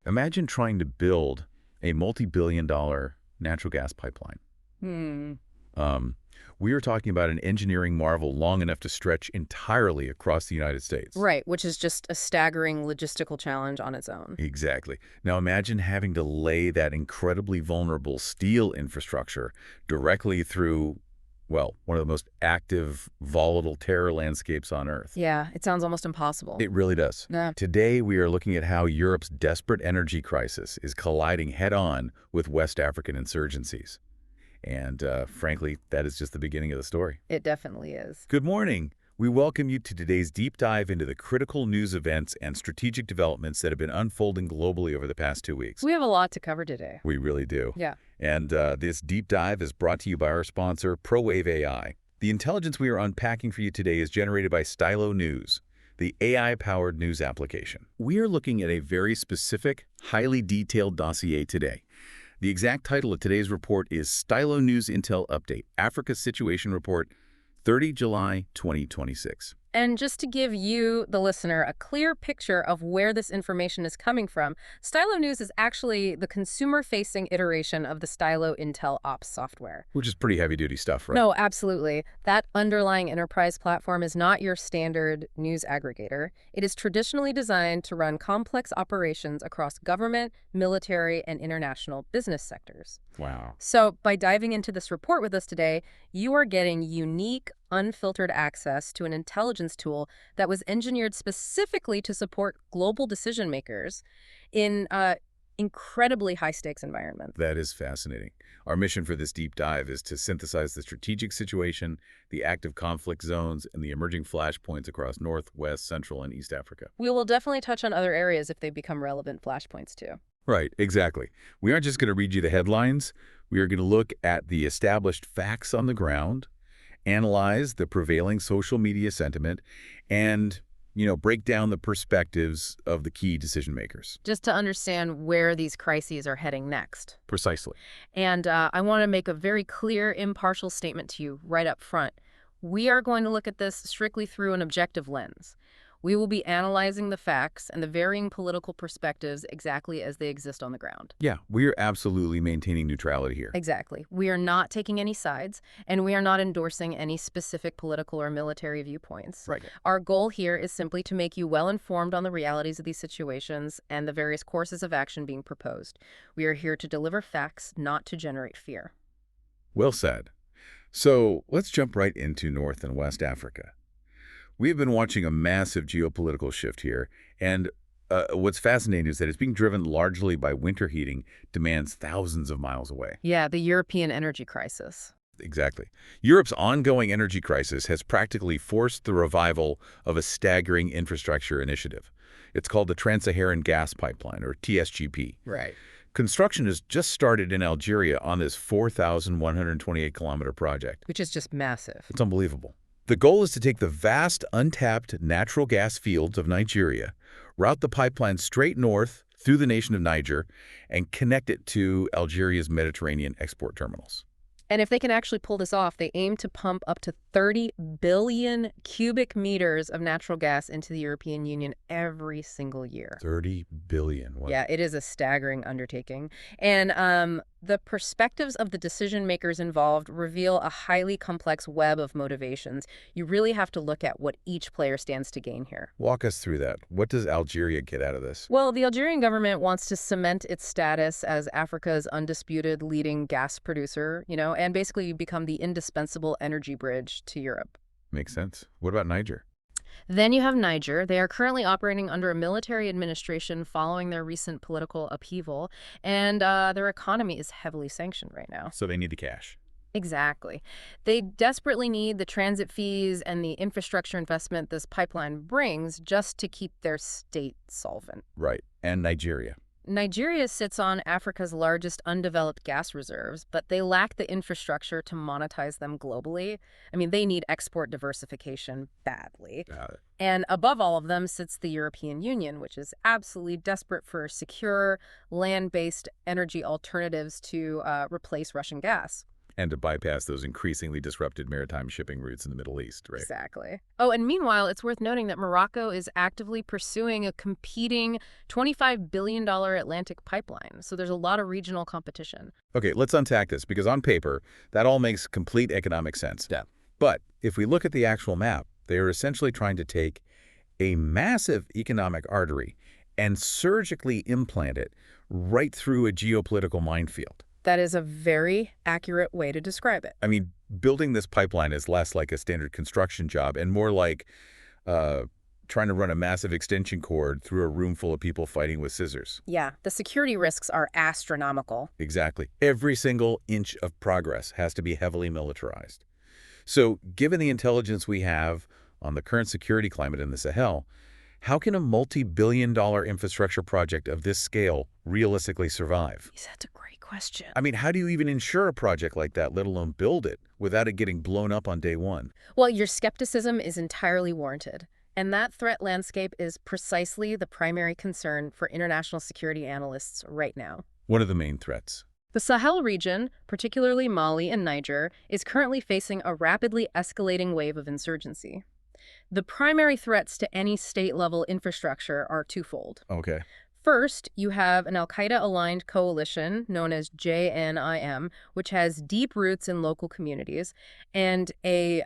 Imagine trying to build a multi-billion-dollar natural gas pipeline. Um, we are talking about an engineering marvel long enough to stretch entirely across the United States. Right, which is just a staggering logistical challenge on its own. Exactly. Now imagine having to lay that incredibly vulnerable steel infrastructure directly through, well, one of the most active, volatile terror landscapes on Earth. Yeah, it sounds almost impossible. It really does. Yeah. Today, we are looking at how Europe's desperate energy crisis is colliding head-on with West African insurgencies. And frankly, that is just the beginning of the story. It definitely is. Good morning. We welcome you to today's deep dive into the critical news events and strategic developments that have been unfolding globally over the past 2 weeks. We have a lot to cover today. We really do. Yeah. And this deep dive is brought to you by our sponsor, ProWave AI. The intelligence we are unpacking for you today is generated by Stylo News, the AI-powered news application. We are looking at a very specific, highly detailed dossier today. The exact title of today's report is Stylo News Intel Update, Africa Situation Report, 30 July 2026. And just to give you, the listener, a clear picture of where this information is coming from, Stylo News is actually the consumer-facing iteration of the Stylo Intel Ops software. Which is pretty heavy-duty stuff, right? No, absolutely. That underlying enterprise platform is not your standard news aggregator. It is traditionally designed to run complex operations across government, military, and international business sectors. Wow. So by diving into this report with us today, you are getting unique, unfiltered access to an intelligence tool that was engineered specifically to support global decision makers in incredibly high-stakes environments. That is fascinating. Our mission for this deep dive is to synthesize the strategic situation, the active conflict zones, and the emerging flashpoints across North, West, Central, and East Africa. We will definitely touch on other areas if they become relevant flashpoints too. Right, exactly. We aren't just going to read you the headlines. We are going to look at the established facts on the ground, analyze the prevailing social media sentiment, and, break down the perspectives of the key decision makers. Just to understand where these crises are heading next. Precisely. And I want to make a very clear, impartial statement to you right up front. We are going to look at this strictly through an objective lens. We will be analyzing the facts and the varying political perspectives exactly as they exist on the ground. Yeah, we are absolutely maintaining neutrality here. Exactly. We are not taking any sides, and we are not endorsing any specific political or military viewpoints. Right. Our goal here is simply to make you well-informed on the realities of these situations and the various courses of action being proposed. We are here to deliver facts, not to generate fear. Well said. So let's jump right into North and West Africa. We have been watching a massive geopolitical shift here, and what's fascinating is that it's being driven largely by winter heating demands thousands of miles away. Yeah, the European energy crisis. Exactly. Europe's ongoing energy crisis has practically forced the revival of a staggering infrastructure initiative. It's called the Trans-Saharan Gas Pipeline, or TSGP. Right. Construction has just started in Algeria on this 4,128-kilometer project. Which is just massive. It's unbelievable. The goal is to take the vast, untapped natural gas fields of Nigeria, route the pipeline straight north through the nation of Niger, and connect it to Algeria's Mediterranean export terminals. And if they can actually pull this off, they aim to pump up to 30 billion cubic meters of natural gas into the European Union every single year. 30 billion. What? Yeah, it is a staggering undertaking. And the perspectives of the decision makers involved reveal a highly complex web of motivations. You really have to look at what each player stands to gain here. Walk us through that. What does Algeria get out of this? Well, the Algerian government wants to cement its status as Africa's undisputed leading gas producer, and basically become the indispensable energy bridge to Europe. Makes sense. What about Niger? Then you have Niger. They are currently operating under a military administration following their recent political upheaval, and their economy is heavily sanctioned right now. So they need the cash. Exactly. They desperately need the transit fees and the infrastructure investment this pipeline brings just to keep their state solvent. Right. And Nigeria. Nigeria sits on Africa's largest undeveloped gas reserves, but they lack the infrastructure to monetize them globally. I mean, they need export diversification badly. Got it. And above all of them sits the European Union, which is absolutely desperate for secure, land-based energy alternatives to replace Russian gas. and to bypass those increasingly disrupted maritime shipping routes in the Middle East, right? Exactly. Oh, and meanwhile, it's worth noting that Morocco is actively pursuing a competing $25 billion Atlantic pipeline. So there's a lot of regional competition. Okay, let's unpack this, because on paper, that all makes complete economic sense. Yeah. But if we look at the actual map, they are essentially trying to take a massive economic artery and surgically implant it right through a geopolitical minefield. That is a very accurate way to describe it. I mean, building this pipeline is less like a standard construction job and more like trying to run a massive extension cord through a room full of people fighting with scissors. Yeah, the security risks are astronomical. Exactly. Every single inch of progress has to be heavily militarized. So, given the intelligence we have on the current security climate in the Sahel, how can a multi-billion-dollar infrastructure project of this scale realistically survive? That's a great question. I mean, how do you even insure a project like that, let alone build it, without it getting blown up on day one? Well, your skepticism is entirely warranted. And that threat landscape is precisely the primary concern for international security analysts right now. What are the main threats? The Sahel region, particularly Mali and Niger, is currently facing a rapidly escalating wave of insurgency. The primary threats to any state-level infrastructure are twofold. Okay. First, you have an al-Qaeda-aligned coalition known as JNIM, which has deep roots in local communities, and a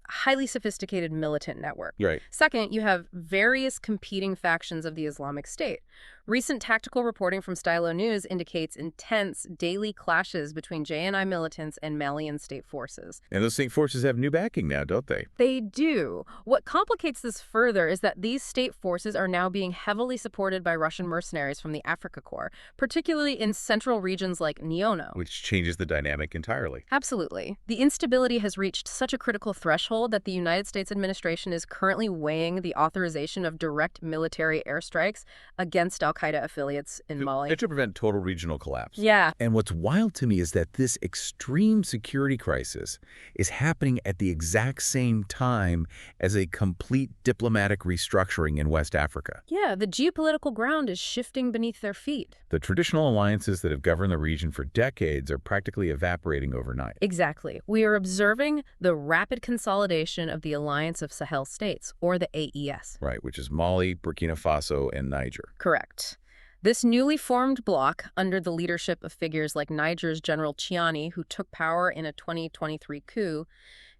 highly sophisticated militant network. Right. Second, you have various competing factions of the Islamic State. Recent tactical reporting from Stylo News indicates intense daily clashes between JNI militants and Malian state forces. And those state forces have new backing now, don't they? They do. What complicates this further is that these state forces are now being heavily supported by Russian mercenaries from the AFRICOM, particularly in central regions like Neono. Which changes the dynamic entirely. Absolutely. The instability has reached such a critical threshold that the United States administration is currently weighing the authorization of direct military airstrikes against al-Qaeda affiliates in Mali. To prevent total regional collapse. Yeah. And what's wild to me is that this extreme security crisis is happening at the exact same time as a complete diplomatic restructuring in West Africa. Yeah, the geopolitical ground is shifting beneath their feet. The traditional alliances that have governed the region for decades are practically evaporating overnight. Exactly. We are observing the rapid consolidation of the Alliance of Sahel States, or the AES. Right, which is Mali, Burkina Faso, and Niger. Correct. This newly formed bloc, under the leadership of figures like Niger's General Chiani, who took power in a 2023 coup,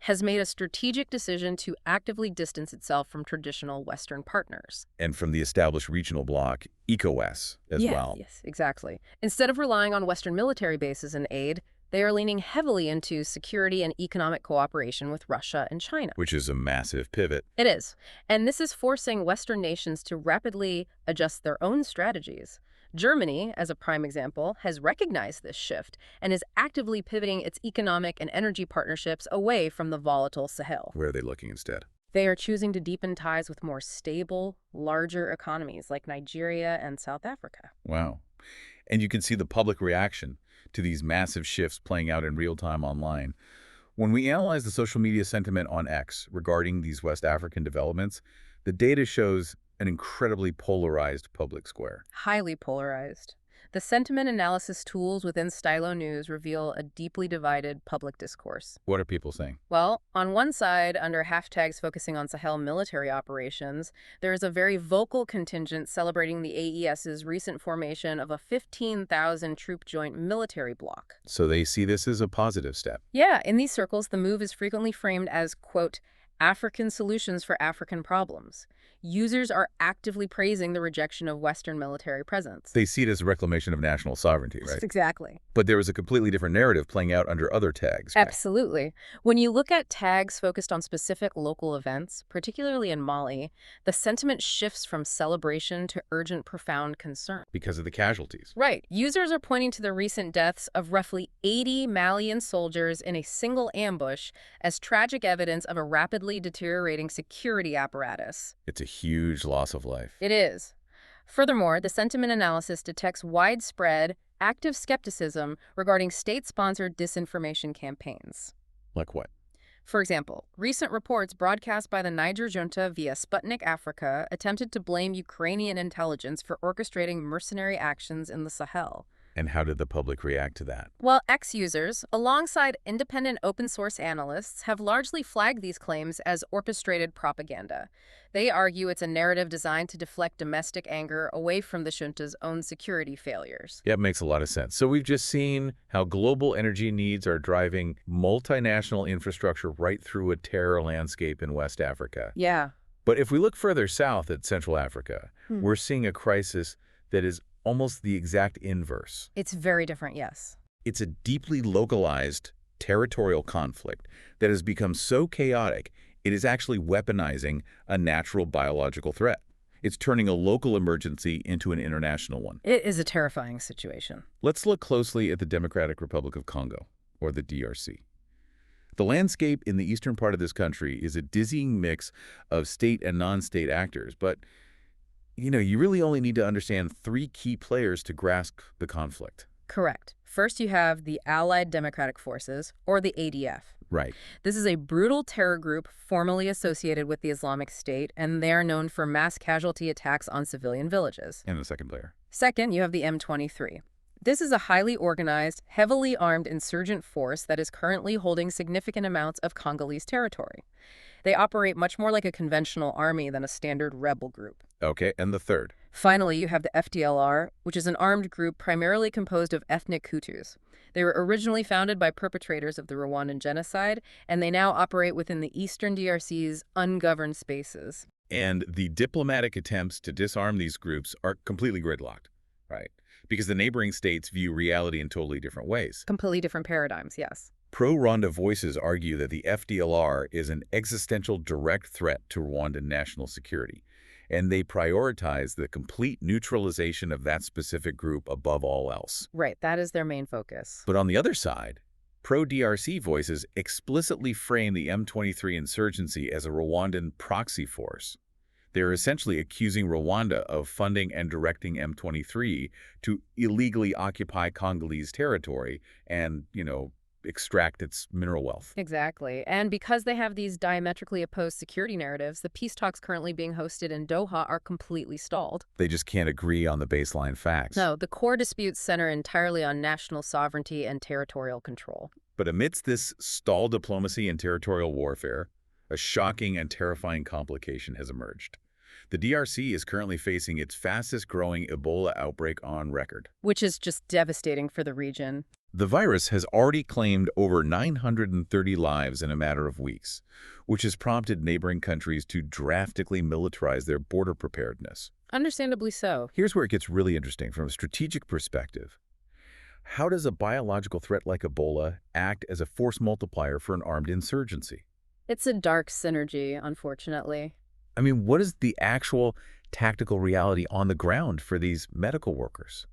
has made a strategic decision to actively distance itself from traditional Western partners. And from the established regional bloc, ECOWAS, as well. Yes, exactly. Instead of relying on Western military bases and aid, they are leaning heavily into security and economic cooperation with Russia and China. Which is a massive pivot. It is. And this is forcing Western nations to rapidly adjust their own strategies. Germany, as a prime example, has recognized this shift and is actively pivoting its economic and energy partnerships away from the volatile Sahel. Where are they looking instead? They are choosing to deepen ties with more stable, larger economies like Nigeria and South Africa. Wow. And you can see the public reaction to these massive shifts playing out in real time online. When we analyze the social media sentiment on X regarding these West African developments, the data shows an incredibly polarized public square. Highly polarized. The sentiment analysis tools within Stylo News reveal a deeply divided public discourse. What are people saying? Well, on one side, under hashtags focusing on Sahel military operations, there is a very vocal contingent celebrating the AES's recent formation of a 15,000-troop joint military bloc. So they see this as a positive step. Yeah, in these circles, the move is frequently framed as, quote, African solutions for African problems. Users are actively praising the rejection of Western military presence. They see it as a reclamation of national sovereignty, right? Exactly. But there is a completely different narrative playing out under other tags, right? Absolutely. When you look at tags focused on specific local events, particularly in Mali, the sentiment shifts from celebration to urgent, profound concern. Because of the casualties. Right. Users are pointing to the recent deaths of roughly 80 Malian soldiers in a single ambush as tragic evidence of a rapidly deteriorating security apparatus. It's a huge loss of life. It is. Furthermore, the sentiment analysis detects widespread, active skepticism regarding state-sponsored disinformation campaigns. Like what? For example, recent reports broadcast by the Niger junta via Sputnik Africa attempted to blame Ukrainian intelligence for orchestrating mercenary actions in the Sahel. And how did the public react to that? Well, X-users, alongside independent open-source analysts, have largely flagged these claims as orchestrated propaganda. They argue it's a narrative designed to deflect domestic anger away from the junta's own security failures. Yeah, it makes a lot of sense. So we've just seen how global energy needs are driving multinational infrastructure right through a terror landscape in West Africa. Yeah. But if we look further south at Central Africa, we're seeing a crisis that is almost the exact inverse. It's very different, yes. It's a deeply localized territorial conflict that has become so chaotic, it is actually weaponizing a natural biological threat. It's turning a local emergency into an international one. It is a terrifying situation. Let's look closely at the Democratic Republic of Congo, or the DRC. The landscape in the eastern part of this country is a dizzying mix of state and non-state actors, but you really only need to understand three key players to grasp the conflict. Correct. First, you have the Allied Democratic Forces, or the ADF. Right. This is a brutal terror group formerly associated with the Islamic State, and they are known for mass casualty attacks on civilian villages. And the second player. Second, you have the M23. This is a highly organized, heavily armed insurgent force that is currently holding significant amounts of Congolese territory. They operate much more like a conventional army than a standard rebel group. Okay, and the third. Finally, you have the FDLR, which is an armed group primarily composed of ethnic Hutus. They were originally founded by perpetrators of the Rwandan genocide, and they now operate within the eastern DRC's ungoverned spaces. And the diplomatic attempts to disarm these groups are completely gridlocked, right? Because the neighboring states view reality in totally different ways. Completely different paradigms, yes. Pro-Rwanda voices argue that the FDLR is an existential direct threat to Rwandan national security, and they prioritize the complete neutralization of that specific group above all else. Right, that is their main focus. But on the other side, pro-DRC voices explicitly frame the M23 insurgency as a Rwandan proxy force. They're essentially accusing Rwanda of funding and directing M23 to illegally occupy Congolese territory and, extract its mineral wealth. Exactly. And because they have these diametrically opposed security narratives, the peace talks currently being hosted in Doha are completely stalled. They just can't agree on the baseline facts. No, the core disputes center entirely on national sovereignty and territorial control. But amidst this stalled diplomacy and territorial warfare, a shocking and terrifying complication has emerged. The DRC is currently facing its fastest-growing Ebola outbreak on record, which is just devastating for the region. The virus has already claimed over 930 lives in a matter of weeks, which has prompted neighboring countries to drastically militarize their border preparedness. Understandably so. Here's where it gets really interesting from a strategic perspective. How does a biological threat like Ebola act as a force multiplier for an armed insurgency? It's a dark synergy, unfortunately. I mean, what is the actual tactical reality on the ground for these medical workers?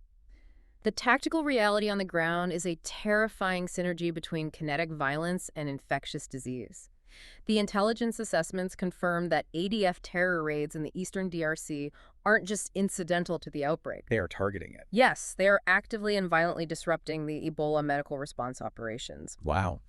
The tactical reality on the ground is a terrifying synergy between kinetic violence and infectious disease. The intelligence assessments confirm that ADF terror raids in the eastern DRC aren't just incidental to the outbreak. They are targeting it. Yes, they are actively and violently disrupting the Ebola medical response operations. Wow.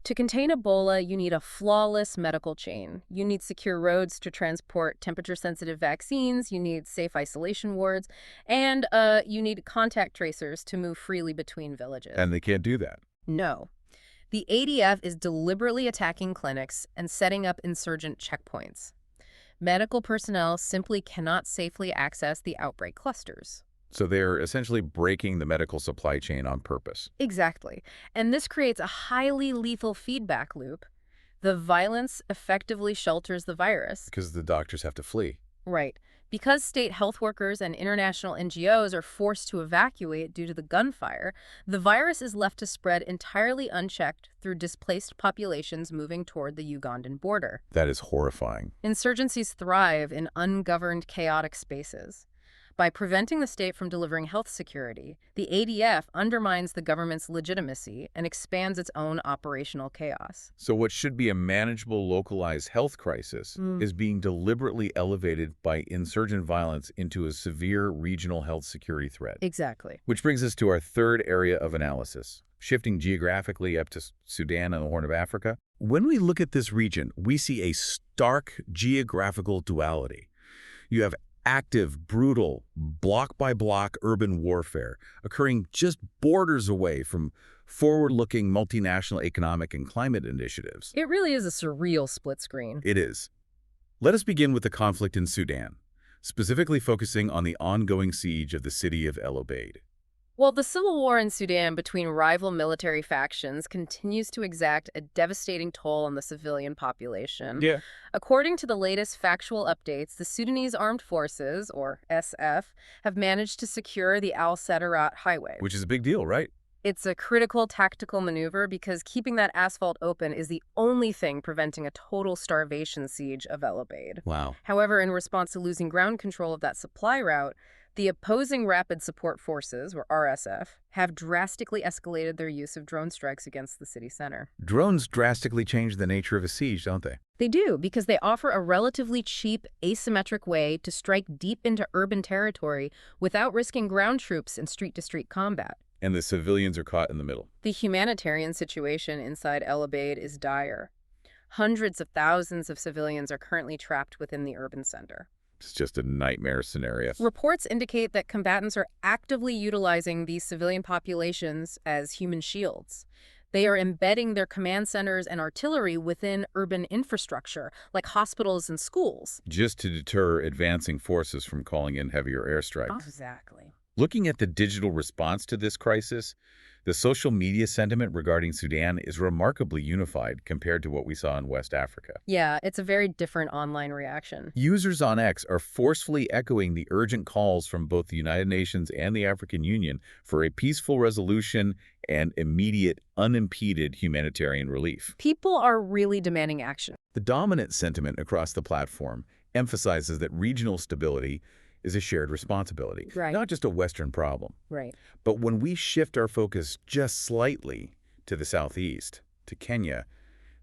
To contain Ebola, you need a flawless medical chain. You need secure roads to transport temperature-sensitive vaccines, you need safe isolation wards, and you need contact tracers to move freely between villages. And they can't do that. No. The ADF is deliberately attacking clinics and setting up insurgent checkpoints. Medical personnel simply cannot safely access the outbreak clusters. So they're essentially breaking the medical supply chain on purpose. Exactly. And this creates a highly lethal feedback loop. The violence effectively shelters the virus. Because the doctors have to flee. Right. Because state health workers and international NGOs are forced to evacuate due to the gunfire, the virus is left to spread entirely unchecked through displaced populations moving toward the Ugandan border. That is horrifying. Insurgencies thrive in ungoverned, chaotic spaces. By preventing the state from delivering health security, the ADF undermines the government's legitimacy and expands its own operational chaos. So what should be a manageable, localized health crisis is being deliberately elevated by insurgent violence into a severe regional health security threat. Exactly. Which brings us to our third area of analysis, shifting geographically up to Sudan and the Horn of Africa. When we look at this region, we see a stark geographical duality. You have active, brutal, block-by-block urban warfare occurring just borders away from forward-looking multinational economic and climate initiatives. It really is a surreal split screen. It is. Let us begin with the conflict in Sudan, specifically focusing on the ongoing siege of the city of El Obeid. Well, the civil war in Sudan between rival military factions continues to exact a devastating toll on the civilian population. Yeah. According to the latest factual updates, the Sudanese Armed Forces, or SF, have managed to secure the Al-Sadarat Highway. Which is a big deal, right? It's a critical tactical maneuver because keeping that asphalt open is the only thing preventing a total starvation siege of El Obeid. Wow. However, in response to losing ground control of that supply route, the opposing Rapid Support Forces, or RSF, have drastically escalated their use of drone strikes against the city center. Drones drastically change the nature of a siege, don't they? They do, because they offer a relatively cheap, asymmetric way to strike deep into urban territory without risking ground troops in street-to-street combat. And the civilians are caught in the middle. The humanitarian situation inside El Obeid is dire. Hundreds of thousands of civilians are currently trapped within the urban center. It's just a nightmare scenario. Reports indicate that combatants are actively utilizing these civilian populations as human shields. They are embedding their command centers and artillery within urban infrastructure, like hospitals and schools. Just to deter advancing forces from calling in heavier airstrikes. Exactly. Looking at the digital response to this crisis, the social media sentiment regarding Sudan is remarkably unified compared to what we saw in West Africa. Yeah, it's a very different online reaction. Users on X are forcefully echoing the urgent calls from both the United Nations and the African Union for a peaceful resolution and immediate, unimpeded humanitarian relief. People are really demanding action. The dominant sentiment across the platform emphasizes that regional stability is a shared responsibility, Right. not just a Western problem. Right. But when we shift our focus just slightly to the southeast, to Kenya,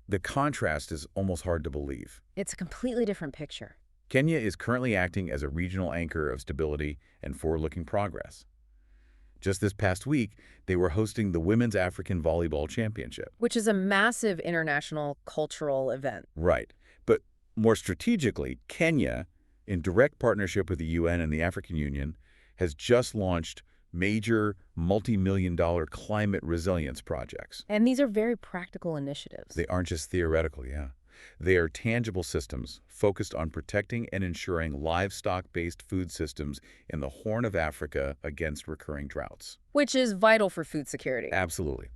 the contrast is almost hard to believe. It's a completely different picture. Kenya is currently acting as a regional anchor of stability and forward-looking progress. Just this past week, they were hosting the Women's African Volleyball Championship. Which is a massive international cultural event. Right. But more strategically, Kenya, in direct partnership with the UN and the African Union, has just launched major multi-million-dollar climate resilience projects. And these are very practical initiatives. They aren't just theoretical, yeah. They are tangible systems focused on protecting and ensuring livestock-based food systems in the Horn of Africa against recurring droughts. Which is vital for food security. Absolutely.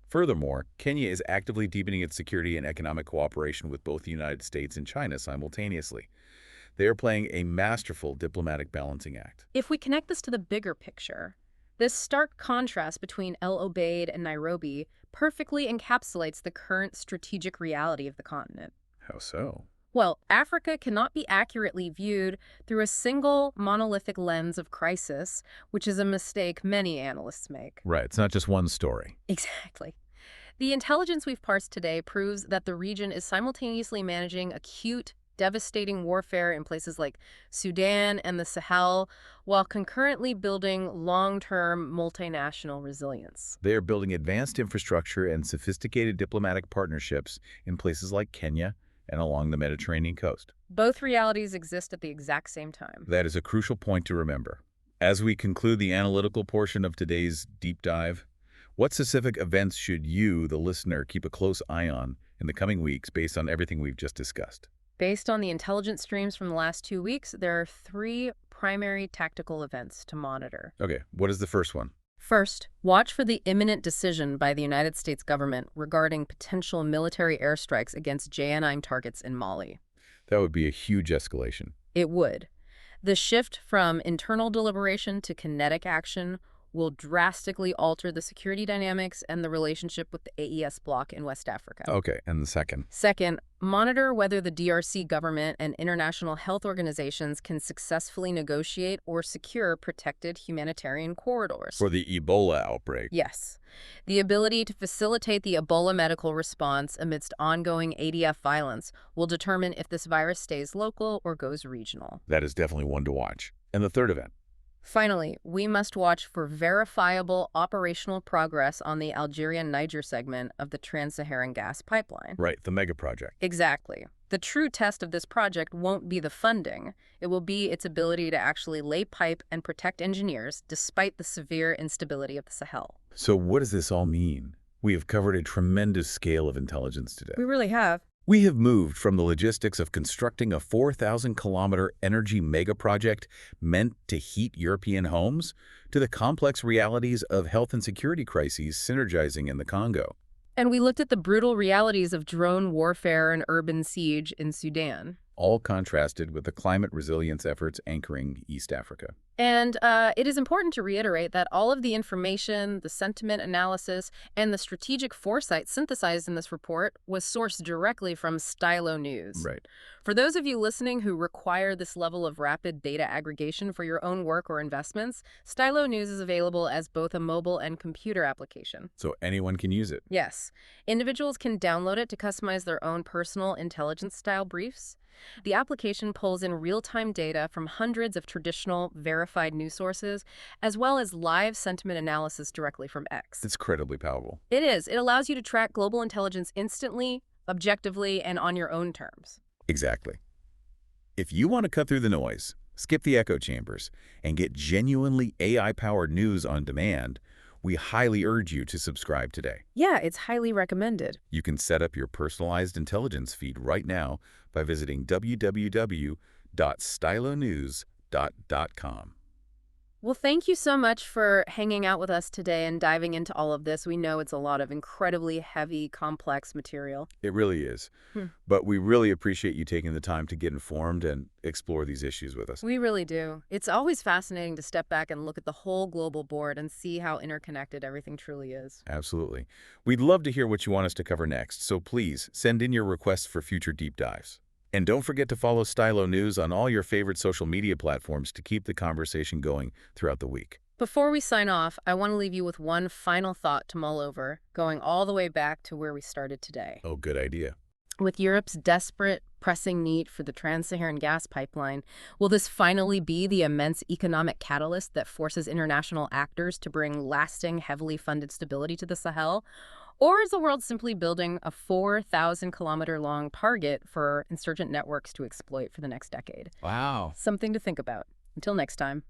Furthermore, Kenya is actively deepening its security and economic cooperation with both the United States and China simultaneously. They are playing a masterful diplomatic balancing act. If we connect this to the bigger picture, this stark contrast between El Obeid and Nairobi perfectly encapsulates the current strategic reality of the continent. How so? Well, Africa cannot be accurately viewed through a single monolithic lens of crisis, which is a mistake many analysts make. Right, it's not just one story. Exactly. The intelligence we've parsed today proves that the region is simultaneously managing acute, devastating warfare in places like Sudan and the Sahel, while concurrently building long-term multinational resilience. They are building advanced infrastructure and sophisticated diplomatic partnerships in places like Kenya and along the Mediterranean coast. Both realities exist at the exact same time. That is a crucial point to remember. As we conclude the analytical portion of today's deep dive, what specific events should you, the listener, keep a close eye on in the coming weeks based on everything we've just discussed? Based on the intelligence streams from the last 2 weeks, there are 3 primary tactical events to monitor. Okay, what is the first one? First, watch for the imminent decision by the United States government regarding potential military airstrikes against JNI targets in Mali. That would be a huge escalation. It would. The shift from internal deliberation to kinetic action will drastically alter the security dynamics and the relationship with the AES bloc in West Africa. Okay, and the second? Second, monitor whether the DRC government and international health organizations can successfully negotiate or secure protected humanitarian corridors. For the Ebola outbreak. Yes. The ability to facilitate the Ebola medical response amidst ongoing ADF violence will determine if this virus stays local or goes regional. That is definitely one to watch. And the third event? Finally, we must watch for verifiable operational progress on the Algerian-Niger segment of the Trans-Saharan gas pipeline. Right, the mega project. Exactly. The true test of this project won't be the funding. It will be its ability to actually lay pipe and protect engineers despite the severe instability of the Sahel. So what does this all mean? We have covered a tremendous scale of intelligence today. We really have. We have moved from the logistics of constructing a 4,000-kilometer energy mega-project meant to heat European homes to the complex realities of health and security crises synergizing in the Congo. And we looked at the brutal realities of drone warfare and urban siege in Sudan. All contrasted with the climate resilience efforts anchoring East Africa. And it is important to reiterate that all of the information, the sentiment analysis, and the strategic foresight synthesized in this report was sourced directly from Stylo News. Right. For those of you listening who require this level of rapid data aggregation for your own work or investments, Stylo News is available as both a mobile and computer application. So anyone can use it. Yes. Individuals can download it to customize their own personal intelligence-style briefs. The application pulls in real-time data from hundreds of traditional, verified news sources, as well as live sentiment analysis directly from X. It's incredibly powerful. It is. It allows you to track global intelligence instantly, objectively, and on your own terms. Exactly. If you want to cut through the noise, skip the echo chambers, and get genuinely AI-powered news on demand, we highly urge you to subscribe today. Yeah, it's highly recommended. You can set up your personalized intelligence feed right now by visiting www.stylonews.com. Well, thank you so much for hanging out with us today and diving into all of this. We know it's a lot of incredibly heavy, complex material. It really is. But we really appreciate you taking the time to get informed and explore these issues with us. We really do. It's always fascinating to step back and look at the whole global board and see how interconnected everything truly is. Absolutely. We'd love to hear what you want us to cover next, so please send in your requests for future deep dives. And don't forget to follow Stylo News on all your favorite social media platforms to keep the conversation going throughout the week. Before we sign off, I want to leave you with one final thought to mull over, going all the way back to where we started today. Oh, good idea. With Europe's desperate, pressing need for the trans-Saharan gas pipeline, will this finally be the immense economic catalyst that forces international actors to bring lasting, heavily funded stability to the Sahel? Or is the world simply building a 4,000-kilometer-long target for insurgent networks to exploit for the next decade? Wow. Something to think about. Until next time.